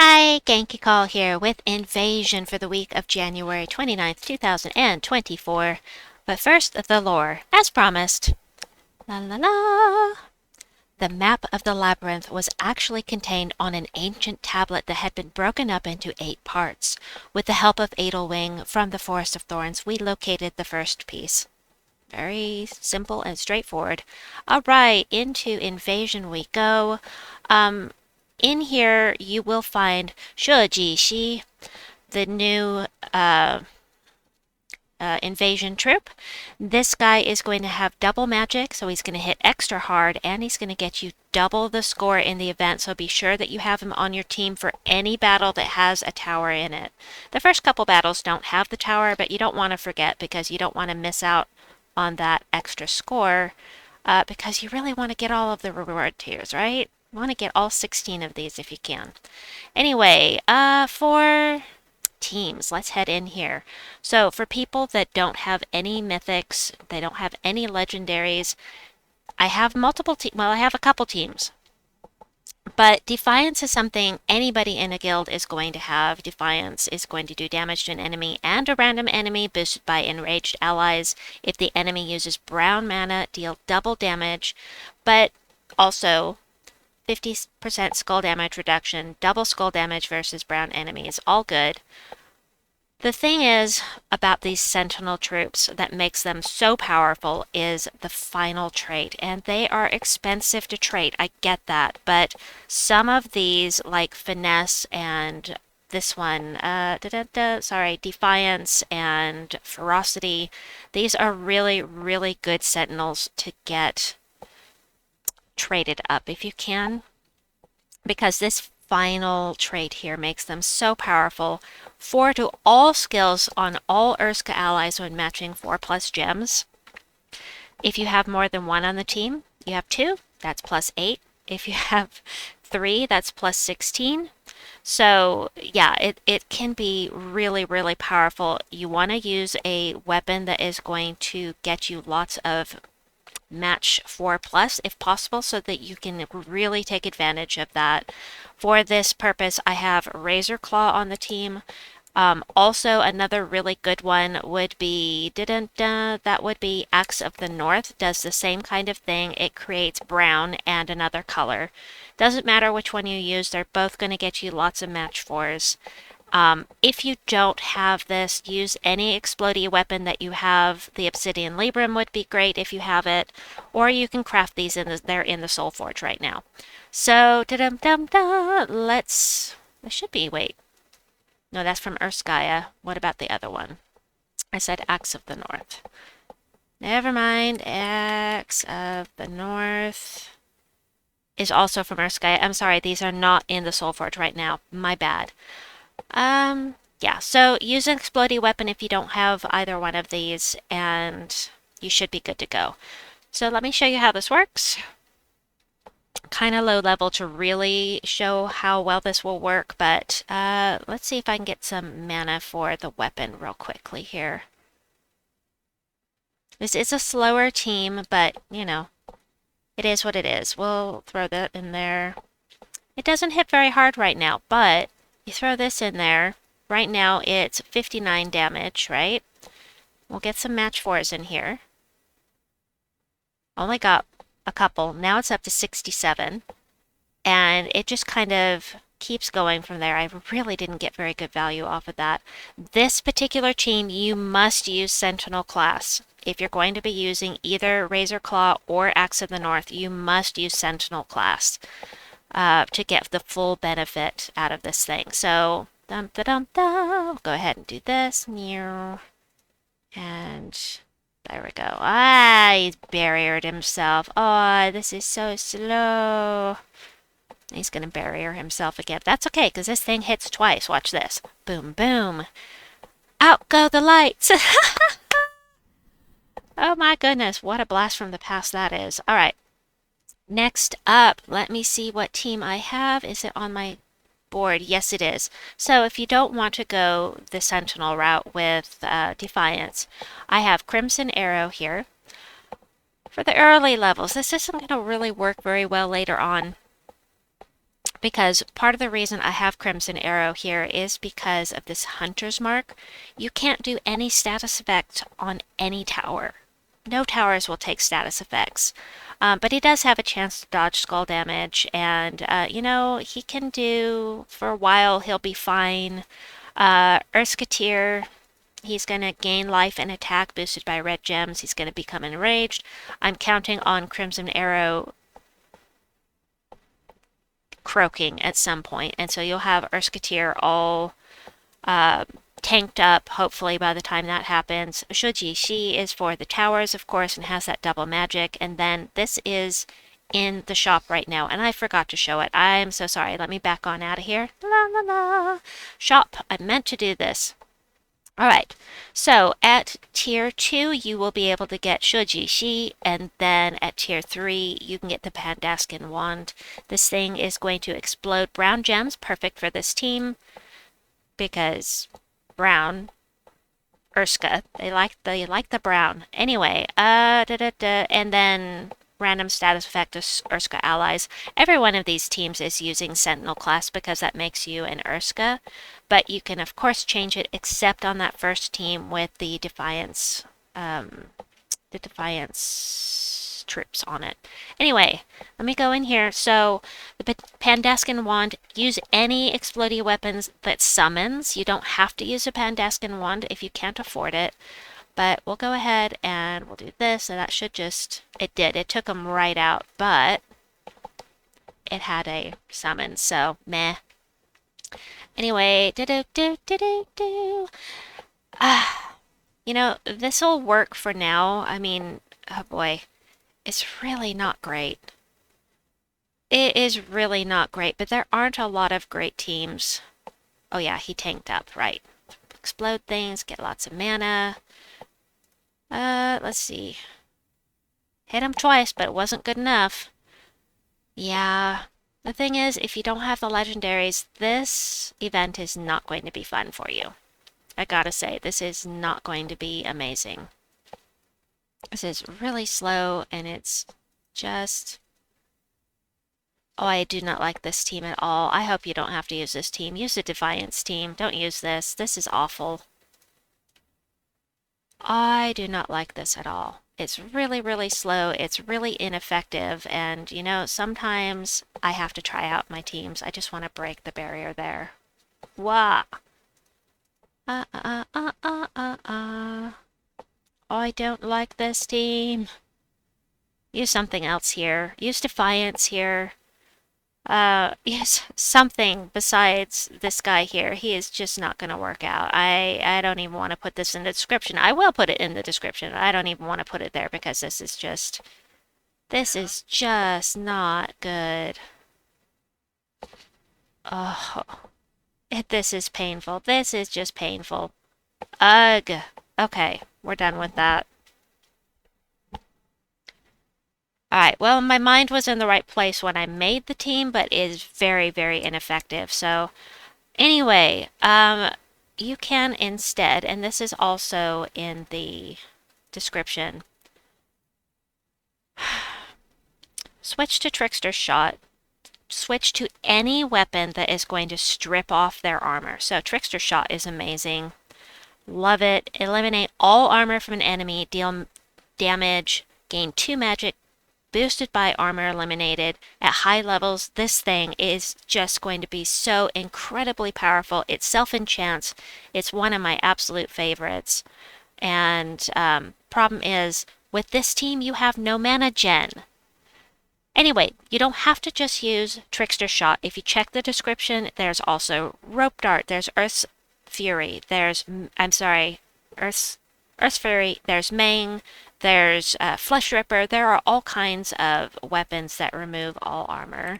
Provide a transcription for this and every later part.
Hi, Genki Call here with Invasion for the week of January 29th, 2024. But first, the lore, as promised. La la la! The map of the labyrinth was actually contained on an ancient tablet that had been broken up into 8 parts. With the help of Edelwing from the Forest of Thorns, we located the first piece. Very simple and straightforward. Alright, into Invasion we go. In here, you will find Sheji Shi, the new invasion troop. This guy is going to have double magic, so he's going to hit extra hard, and he's going to get you double the score in the event, so be sure that you have him on your team for any battle that has a tower in it. The first couple battles don't have the tower, but you don't want to forget because you don't want to miss out on that extra score because you really want to get all of the reward tiers, right? You want to get all 16 of these if you can. Anyway, for teams, let's head in here. So for people that don't have any mythics, they don't have any legendaries, I have multiple teams. Well, I have a couple teams. But Defiance is something anybody in a guild is going to have. Defiance is going to do damage to an enemy and a random enemy boosted by enraged allies. If the enemy uses brown mana, deal double damage, but also 50% skull damage reduction, double skull damage versus brown enemies, all good. The thing is about these Sentinel troops that makes them so powerful is the final trait, and they are expensive to trait, I get that, but some of these, like Finesse and this one, Defiance and Ferocity, these are really, really good Sentinels to get traded up if you can, because this final trait here makes them so powerful. 4 to all skills on all Urska allies when matching 4+ gems. If you have more than 1 on the team, you have 2, that's +8. If you have 3, that's +16. So yeah, it can be really, really powerful. You want to use a weapon that is going to get you lots of match 4+ if possible, so that you can really take advantage of that. For this purpose, I have Razorclaw on the team. Also, another really good one would be, that would be Axe of the North. Does the same kind of thing. It creates brown and another color. Doesn't matter which one you use, they're both going to get you lots of match 4s. If you don't have this, use any explodey weapon that you have. The Obsidian Libram would be great if you have it, or you can craft these they're in the Soul Forge right now. So, let's, this should be, wait. No, that's from Urskala. What about the other one? I said Axe of the North. Never mind, Axe of the North is also from Urskala. I'm sorry, these are not in the Soul Forge right now. My bad. Yeah, so use an explodey weapon if you don't have either one of these, and you should be good to go. So let me show you how this works. Kind of low level to really show how well this will work, but let's see if I can get some mana for the weapon real quickly here. This is a slower team, but, you know, it is what it is. We'll throw that in there. It doesn't hit very hard right now, but you throw this in there. Right now it's 59 damage, right? We'll get some match 4s in here. Only got a couple. Now it's up to 67. And it just kind of keeps going from there. I really didn't get very good value off of that. This particular team, you must use Sentinel Class. If you're going to be using either Razorclaw or Axe of the North, you must use Sentinel Class to get the full benefit out of this thing. So, go ahead and do this. And there we go. Ah, he's barriered himself. Oh, this is so slow. He's going to barrier himself again. That's okay, because this thing hits twice. Watch this. Boom, boom. Out go the lights. Oh my goodness, what a blast from the past that is. All right. Next up, let me see what team I have. Is it on my board? Yes, it is. So if you don't want to go the Sentinel route with Defiance, I have Crimson Arrow here. For the early levels, this isn't going to really work very well later on. because part of the reason I have Crimson Arrow here is because of this Hunter's Mark. You can't do any status effect on any tower. No towers will take status effects. But he does have a chance to dodge skull damage, and, you know, he can do, for a while, he'll be fine. Urskatyr, he's going to gain life and attack boosted by red gems. He's going to become enraged. I'm counting on Crimson Arrow croaking at some point, and so you'll have Urskatyr all tanked up, hopefully, by the time that happens. Sheji Shi is for the towers, of course, and has that double magic, and then this is in the shop right now, and I forgot to show it. I'm so sorry. Let me back on out of here. La la la. Shop. I meant to do this. Alright, so at tier 2 you will be able to get Sheji Shi, and then at tier 3 you can get the Pandaskian Wand. This thing is going to explode brown gems, perfect for this team, because brown, Urska, they like the brown. Anyway, and then random status effect of Urska allies. Every one of these teams is using Sentinel Class because that makes you an Urska, but you can of course change it except on that first team with the Defiance troops on it. Anyway, let me go in here. So the Pandaskian Wand, use any explodey weapons that summons. You don't have to use a Pandaskian Wand if you can't afford it. But we'll go ahead and we'll do this, and that should just, it did. It took them right out, but it had a summon, so meh. Anyway, you know, this'll work for now. I mean, oh boy, it's really not great. It is really not great, but there aren't a lot of great teams. Oh yeah, he tanked up, right. Explode things, get lots of mana. Let's see. Hit him twice, but it wasn't good enough. Yeah. The thing is, if you don't have the legendaries, this event is not going to be fun for you. I gotta say, this is not going to be amazing. This is really slow, and it's just... Oh, I do not like this team at all. I hope you don't have to use this team. Use the Defiance team. Don't use this. This is awful. I do not like this at all. It's really, really slow. It's really ineffective. And, you know, sometimes I have to try out my teams. I just want to break the barrier there. Wah! I don't like this team. Use something else here. Use Defiance here. Yes, something besides this guy here. He is just not going to work out. I don't even want to put this in the description. I will put it in the description. I don't even want to put it there because this is just not good. Oh, this is painful. This is just painful. Ugh. Okay, we're done with that. Alright, well, my mind was in the right place when I made the team, but it is very, very ineffective. So, anyway, you can instead, and this is also in the description, switch to Trickster Shot. Switch to any weapon that is going to strip off their armor. So, Trickster Shot is amazing. Love it. Eliminate all armor from an enemy, deal damage, gain 2 magic, boosted by armor eliminated. At high levels, this thing is just going to be so incredibly powerful. It self-enchants. It's one of my absolute favorites. And problem is, with this team, you have no mana gen. Anyway, you don't have to just use Trickster Shot. If you check the description, there's also Rope Dart, there's Earth's Fury, there's, Earth's Fury, there's Mang, there's Flesh Ripper. There are all kinds of weapons that remove all armor.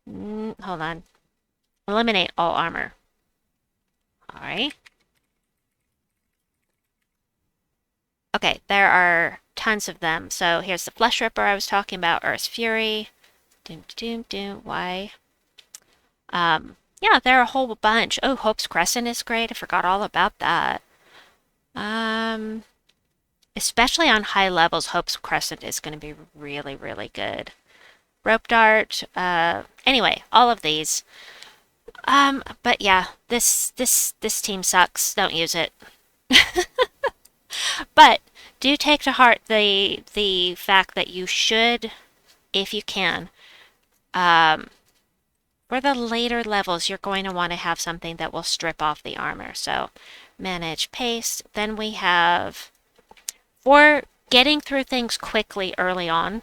Hold on. Eliminate all armor. Alright. Okay, there are tons of them. So here's the Flesh Ripper I was talking about, Earth's Fury. Why? Yeah, there are a whole bunch. Oh, Hope's Crescent is great. I forgot all about that. Especially on high levels, Hope's Crescent is going to be really, really good. Rope Dart, anyway, all of these. But yeah, this team sucks. Don't use it. But do take to heart the fact that you should, if you can, um, for the later levels, you're going to want to have something that will strip off the armor. So manage pace. Then we have, for getting through things quickly early on,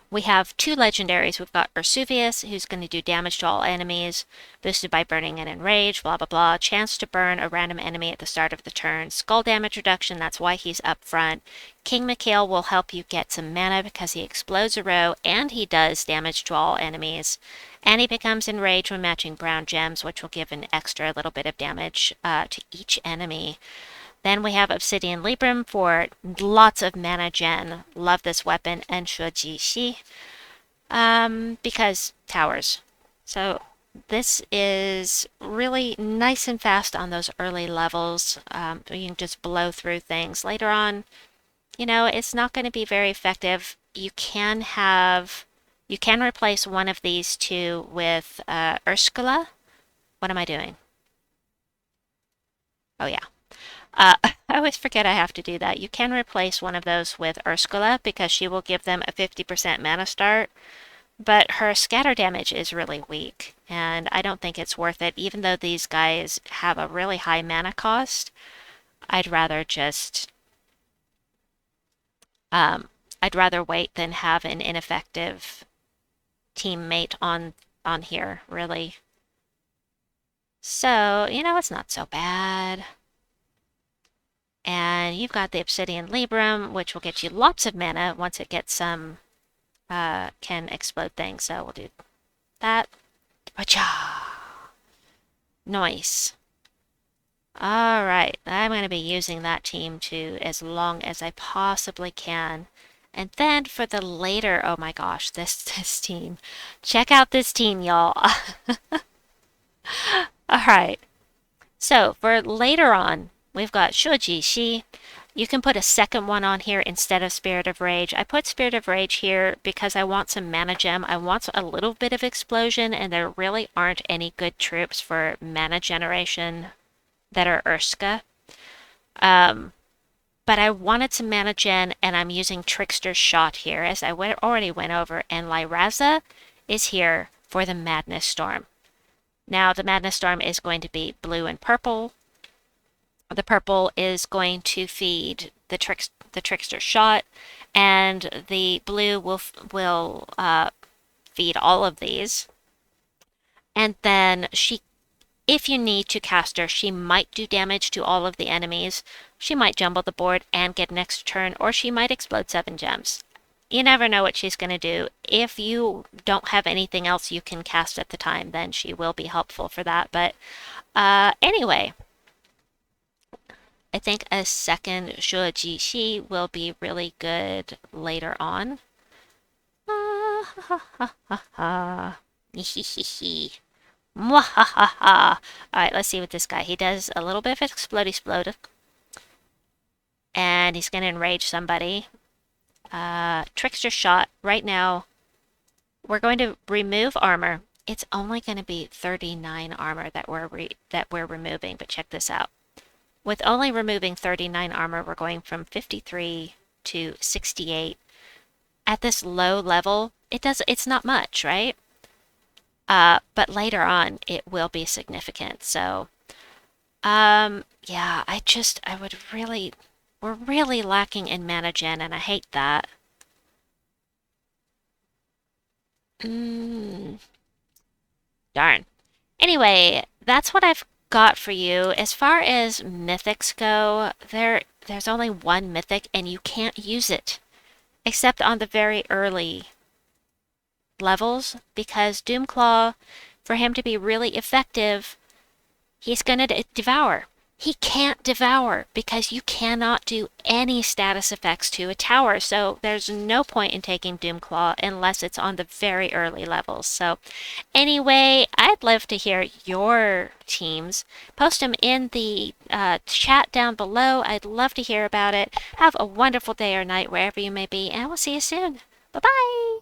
we have 2 legendaries. We've got Ursuvius, who's going to do damage to all enemies, boosted by burning and enrage, blah blah blah. Chance to burn a random enemy at the start of the turn. Skull damage reduction, that's why he's up front. King Mikhail will help you get some mana because he explodes a row and he does damage to all enemies. And he becomes enraged when matching brown gems, which will give an extra little bit of damage to each enemy. Then we have Obsidian Libram for lots of mana gen. Love this weapon. And Sheji Shi, because towers. So this is really nice and fast on those early levels. You can just blow through things. Later on, you know, it's not going to be very effective. You can replace one of these 2 with Urskala. What am I doing? Oh yeah. I always forget I have to do that. You can replace one of those with Urskala because she will give them a 50% mana start, but her scatter damage is really weak, and I don't think it's worth it. Even though these guys have a really high mana cost, I'd rather just, I'd rather wait than have an ineffective teammate on here, really. So, you know, it's not so bad. And you've got the Obsidian Libram, which will get you lots of mana once it gets some, can explode things. So we'll do that. Pacha! Nice. Alright, I'm going to be using that team to as long as I possibly can. And then for the later, oh my gosh, this team. Check out this team, y'all. Alright. So for later on, we've got Sheji Shi. You can put a second one on here instead of Spirit of Rage. I put Spirit of Rage here because I want some mana gem. I want a little bit of explosion, and there really aren't any good troops for mana generation that are Urska. But I wanted some mana gen, and I'm using Trickster's Shot here, as I already went over, and Lyrasza is here for the Madness Storm. Now, the Madness Storm is going to be blue and purple. The purple is going to feed the Trickster Shot, and the blue will feed all of these. And then if you need to cast her, she might do damage to all of the enemies. She might jumble the board and get an extra turn, or she might explode 7 gems. You never know what she's going to do. If you don't have anything else you can cast at the time, then she will be helpful for that. But anyway, I think a second Sheji Shi will be really good later on. Mwahaha. Alright, let's see what this guy. He does a little bit of explode. And he's going to enrage somebody. Trickster Shot. Right now, we're going to remove armor. It's only going to be 39 armor that we're removing, but check this out. With only removing 39 armor, we're going from 53 to 68. At this low level, it's not much, right? But later on, it will be significant. So, yeah, we're really lacking in mana gen, and I hate that. Darn. Anyway, that's what I've got for you. As far as mythics go, there's only one mythic, and you can't use it. Except on the very early levels, because Doomclaw, for him to be really effective, he's gonna devour. He can't devour because you cannot do any status effects to a tower, so there's no point in taking Doomclaw unless it's on the very early levels. So anyway, I'd love to hear your teams. Post them in the chat down below. I'd love to hear about it. Have a wonderful day or night wherever you may be, and we'll see you soon. Bye-bye!